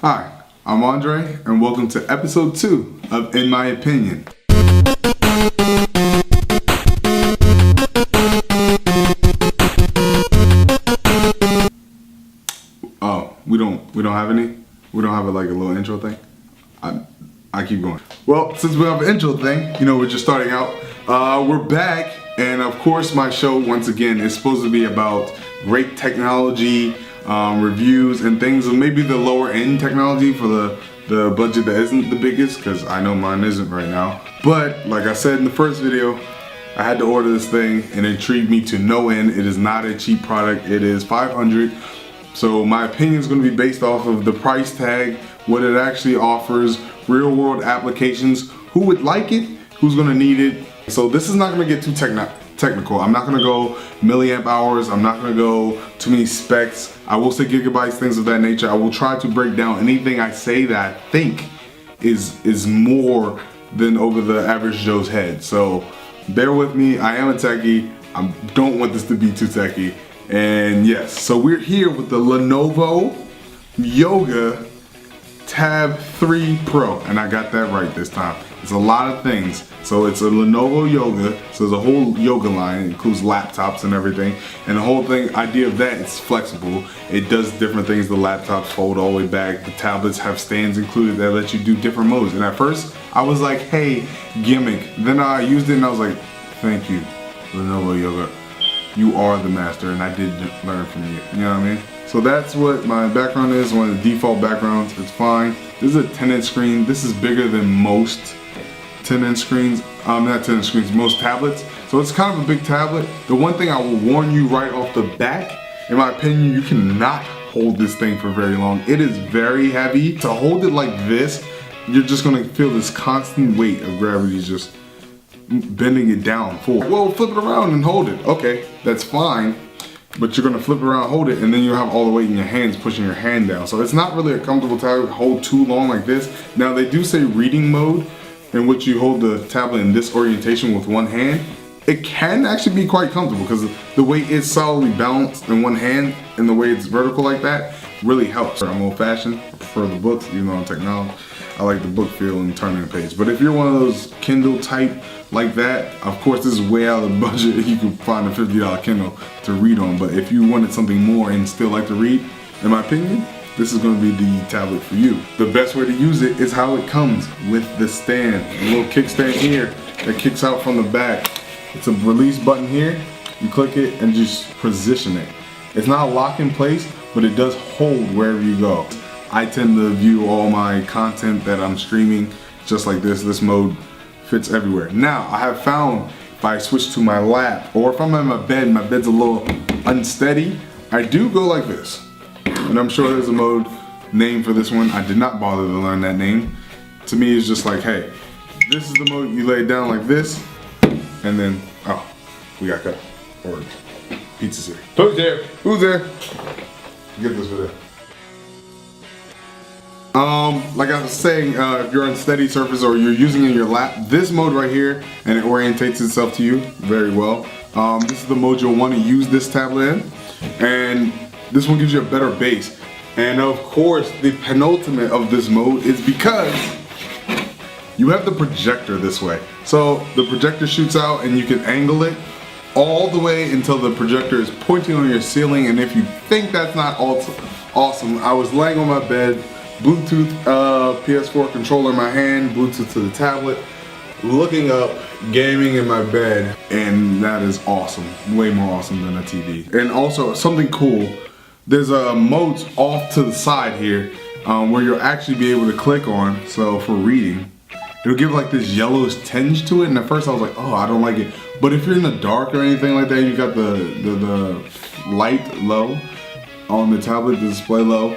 Hi, I'm Andre, and welcome to episode 2 of In My Opinion. Oh, we don't have any? We don't have like a little intro thing? I keep going. Well, since we have an intro thing, we're just starting out. We're back, and of course my show, once again, is supposed to be about great technology, reviews, and things of maybe the lower end technology for the budget that isn't the biggest, because I know mine isn't right now. But like I said in the first video, I had to order this thing and it intrigued me to no end. It is not a cheap product. It is $500. So my opinion is going to be based off of the price tag, what it actually offers, real world applications, who would like it, who's going to need it. So this is not going to get too technical. I'm not going to go milliamp hours. I'm not going to go too many specs. I will say gigabytes, things of that nature. I will try to break down anything I say that I think is more than over the average Joe's head. So bear with me. I am a techie. I don't want this to be too techie. And yes, so we're here with the Lenovo Yoga Tab 3 Pro, and I got that right this time. It's a lot of things. So it's a Lenovo Yoga, so there's a whole yoga line. It includes laptops and everything. And the whole idea of that, it's flexible. It does different things. The laptops fold all the way back. The tablets have stands included that let you do different modes. And at first, I was like, hey, gimmick. Then I used it and I was like, thank you, Lenovo Yoga. You are the master, and I did learn from you. You know what I mean? So that's what my background is, one of the default backgrounds. It's fine. This is a 10-inch screen. This is bigger than most 10-inch screens. Not 10-inch screens, most tablets. So it's kind of a big tablet. The one thing I will warn you right off the back, in my opinion, you cannot hold this thing for very long. It is very heavy. To hold it like this, you're just gonna feel this constant weight of gravity just bending it down forward. Well, flip it around and hold it. Okay, that's fine. But you're gonna flip it around, hold it, and then you'll have all the weight in your hands pushing your hand down. So it's not really a comfortable tablet to hold too long like this. Now they do say reading mode, in which you hold the tablet in this orientation with one hand. It can actually be quite comfortable because the way it's solidly balanced in one hand and the way it's vertical like that really helps. I'm old fashioned, I prefer the books, even though I'm technology. I like the book feel and turning a page. But if you're one of those Kindle type like that, of course this is way out of the budget. You can find a $50 Kindle to read on. But if you wanted something more and still like to read, in my opinion, this is going to be the tablet for you. The best way to use it is how it comes with the stand. A little kickstand here that kicks out from the back. It's a release button here. You click it and just position it. It's not a lock in place, but it does hold wherever you go. I tend to view all my content that I'm streaming just like this. This mode fits everywhere. Now, I have found if I switch to my lap, or if I'm in my bed's a little unsteady, I do go like this. And I'm sure there's a mode name for this one. I did not bother to learn that name. To me, it's just like, hey, this is the mode you lay it down like this, and then, oh, we got cut. Or pizza's here. Who's there? Who's there? Get this for there. Like I was saying, if you're on steady surface or you're using it in your lap, this mode right here, and it orientates itself to you very well. This is the mode you'll want to use this tablet in, and this one gives you a better base. And of course, the penultimate of this mode is because you have the projector this way. So the projector shoots out and you can angle it all the way until the projector is pointing on your ceiling. And if you think that's not awesome, I was laying on my bed, Bluetooth PS4 controller in my hand, Bluetooth to the tablet, looking up, gaming in my bed, and that is awesome. Way more awesome than a TV. And also something cool, there's a modes off to the side here where you'll actually be able to click on. So for reading, it'll give like this yellowish tinge to it. And at first I was like, oh, I don't like it. But if you're in the dark or anything like that, you got the light low on the tablet, the display low.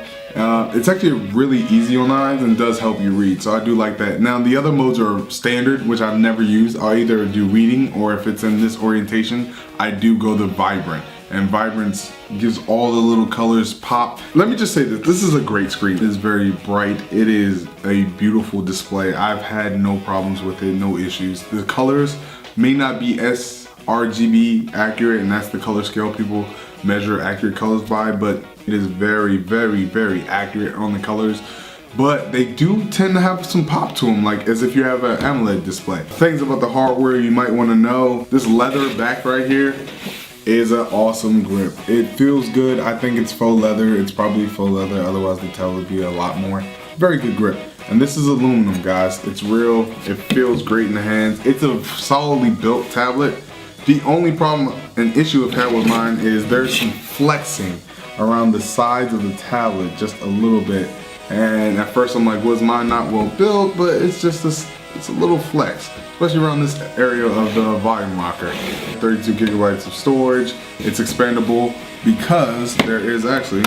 It's actually really easy on the eyes and does help you read, so I do like that. Now the other modes are standard, which I've never used. I'll either do reading, or if it's in this orientation, I do go the vibrant. And vibrance gives all the little colors pop. Let me just say this is a great screen. It is very bright. It is a beautiful display. I've had no problems with it, no issues. The colors may not be sRGB accurate, and that's the color scale people measure accurate colors by, but it is very, very, very accurate on the colors. but they do tend to have some pop to them, like as if you have an AMOLED display. Things about the hardware you might want to know. This leather back right here is an awesome grip. It feels good. I think it's faux leather. It's probably faux leather, otherwise the tablet would be a lot more. Very good grip. And this is aluminum, guys. It's real. It feels great in the hands. It's a solidly built tablet. The only problem and issue I've had with mine is there's some flexing around the sides of the tablet just a little bit. And at first I'm like, was mine not well built? But it's just it's a little flex, especially around this area of the volume rocker. 32 gigabytes of storage. It's expandable because there is actually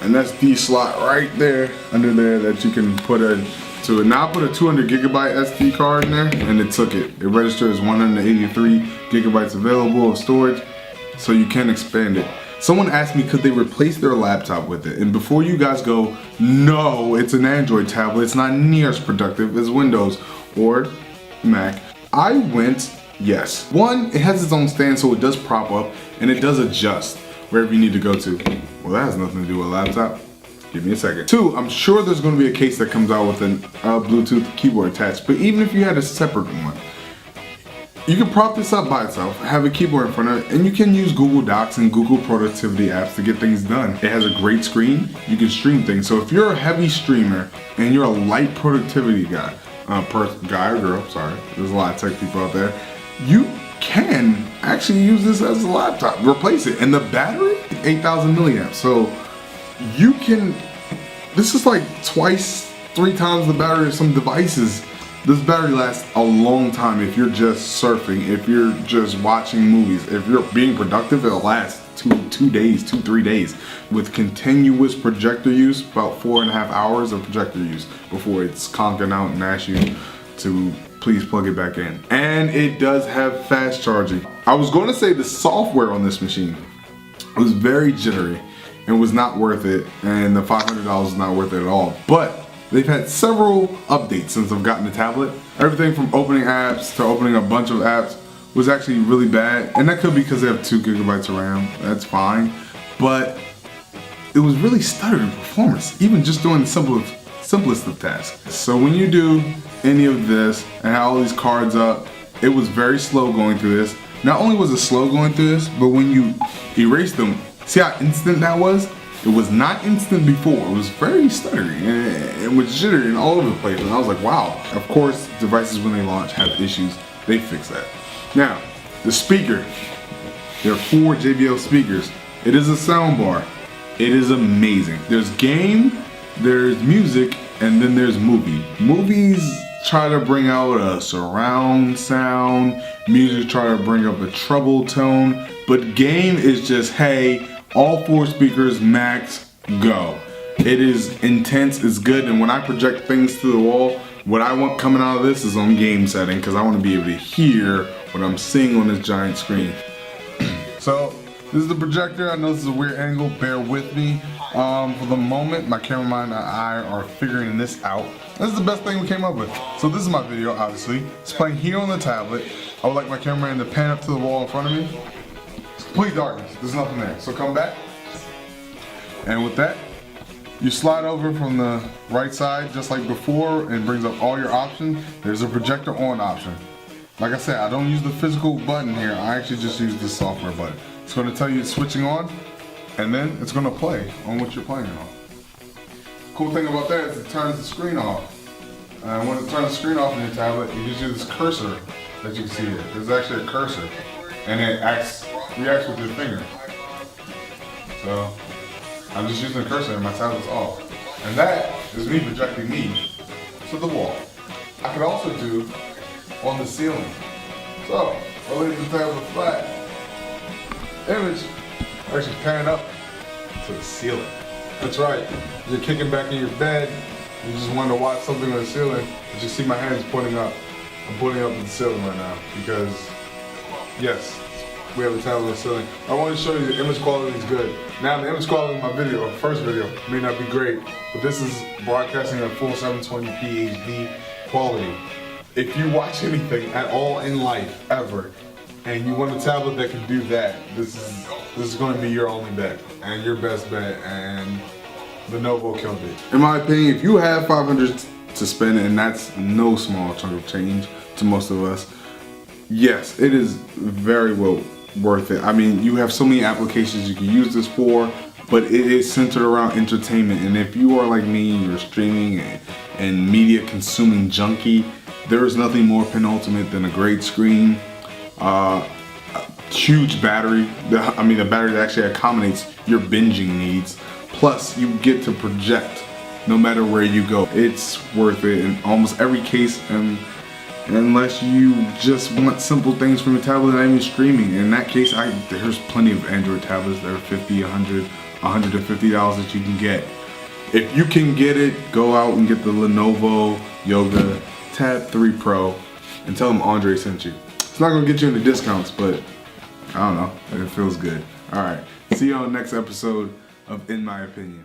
an SD slot right there under there that you can put to it. Now I put a 200 gigabyte SD card in there and it took it. It registered as 183 gigabytes available of storage, so you can expand it. Someone asked me could they replace their laptop with it, and before you guys go, no, it's an Android tablet, it's not near as productive as Windows or Mac, I went yes. One, it has its own stand, so it does prop up and it does adjust wherever you need to go to. Well, that has nothing to do with a laptop. Give me a second. Two, I'm sure there's going to be a case that comes out with a Bluetooth keyboard attached, but even if you had a separate one, you can prop this up by itself, have a keyboard in front of it, and you can use Google Docs and Google productivity apps to get things done. It has a great screen. You can stream things. So if you're a heavy streamer and you're a light productivity guy, guy or girl, sorry, there's a lot of tech people out there, you can actually use this as a laptop, replace it. And the battery, 8,000 milliamps. So you can, this is like twice, 3 times the battery of some devices. This battery lasts a long time if you're just surfing, if you're just watching movies. If you're being productive, it'll last 3 days. With continuous projector use, about 4.5 hours of projector use before it's conking out and asks you to please plug it back in. And it does have fast charging. I was going to say the software on this machine was very jittery and was not worth it, and the $500 is not worth it at all. But they've had several updates since I've gotten the tablet. Everything from opening apps to opening a bunch of apps was actually really bad. And that could be because they have 2 gigabytes of RAM, that's fine. But it was really stuttering performance, even just doing the simplest of tasks. So when you do any of this and have all these cards up, it was very slow going through this. Not only was it slow going through this, but when you erase them, see how instant that was? It was not instant before. It was very stuttery and it was jittery and all over the place. And I was like, wow. Of course, devices when they launch have issues. They fix that. Now, the speaker. There are 4 JBL speakers. It is a sound bar. It is amazing. There's game, there's music, and then there's movie. Movies try to bring out a surround sound. Music try to bring up a treble tone. But game is just, hey, all 4 speakers, max, go. It is intense, it's good, and when I project things to the wall, what I want coming out of this is on game setting, because I want to be able to hear what I'm seeing on this giant screen. So, this is the projector. I know this is a weird angle, bear with me. For the moment, my cameraman and I are figuring this out. This is the best thing we came up with. So this is my video, obviously. It's playing here on the tablet. I would like my cameraman to pan up to the wall in front of me. Complete darkness, there's nothing there. So come back, and with that, you slide over from the right side just like before and brings up all your options. There's a projector on option. Like I said, I don't use the physical button here, I actually just use the software button. It's going to tell you it's switching on, and then it's going to play on what you're playing on. Cool thing about that is it turns the screen off. And when it turns the screen off in your tablet, it gives you this cursor that you can see here. There's actually a cursor, and it reacts with your finger. So I'm just using the cursor and my tablet's off. And that is me projecting me to the wall. I could also do on the ceiling. So I'll leave the tablet flat. Image, actually pan up to the ceiling. That's right. You're kicking back in your bed, you just want to watch something on the ceiling, but you see my hands pointing up. I'm pointing up at the ceiling right now because, yes, we have a tablet on the ceiling. I want to show you the image quality is good. Now the image quality of my video, first video, may not be great, but this is broadcasting at full 720p HD quality. If you watch anything at all in life, ever, and you want a tablet that can do that, this is going to be your only bet, and your best bet, and Lenovo killed it. In my opinion, if you have $500 to spend, and that's no small chunk of change to most of us, yes, it is very well worth it. I mean, you have so many applications you can use this for, but it is centered around entertainment. And if you are like me, you're streaming and media consuming junkie, there is nothing more penultimate than a great screen, huge battery. I mean, a battery that actually accommodates your binging needs. Plus, you get to project no matter where you go. It's worth it in almost every case, and unless you just want simple things from a tablet, not even streaming. In that case, there's plenty of Android tablets that are $50, $100, $150 that you can get. If you can get it, go out and get the Lenovo Yoga Tab 3 Pro and tell them Andre sent you. It's not gonna get you any discounts, but I don't know, it feels good. All right, see you on the next episode of In My Opinion.